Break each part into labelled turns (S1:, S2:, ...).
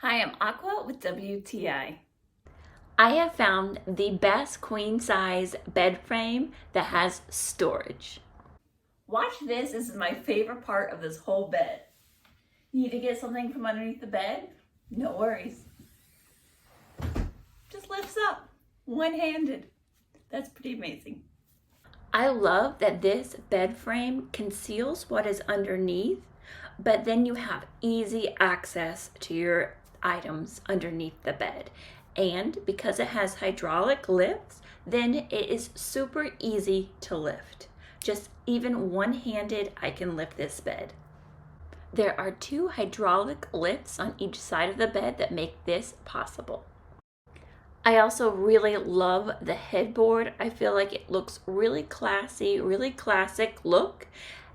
S1: Hi, I'm Aqua with WTI.
S2: I have found the best queen size bed frame that has storage.
S1: Watch this. This is my favorite part of this whole bed. Need to get something from underneath the bed? No worries. Just lifts up, one-handed. That's pretty amazing.
S2: I love that this bed frame conceals what is underneath, but then you have easy access to your items underneath the bed. And because it has hydraulic lifts, then it is super easy to lift. Just even one-handed, I can lift this bed. There are two hydraulic lifts on each side of the bed that make this possible. I also really love the headboard. I feel like it looks really classy, really classic look.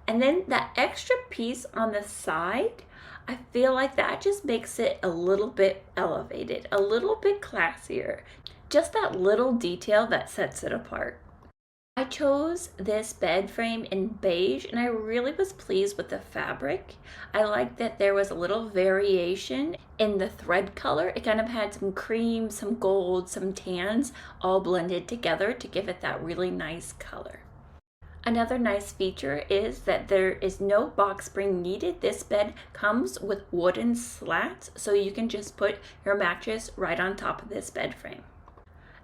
S2: And then that extra piece on the side, I feel like that just makes it a little bit elevated, a little bit classier. Just that little detail that sets it apart. I chose this bed frame in beige and I really was pleased with the fabric. I liked that there was a little variation in the thread color. It kind of had some cream, some gold, some tans all blended together to give it that really nice color. Another nice feature is that there is no box spring needed. This bed comes with wooden slats, so you can just put your mattress right on top of this bed frame.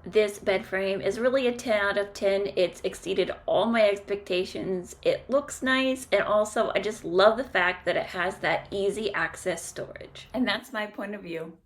S2: This bed frame is really a 10 out of 10. It's exceeded all my expectations. It looks nice, and also I just love the fact that it has that easy access storage.
S1: And that's my point of view.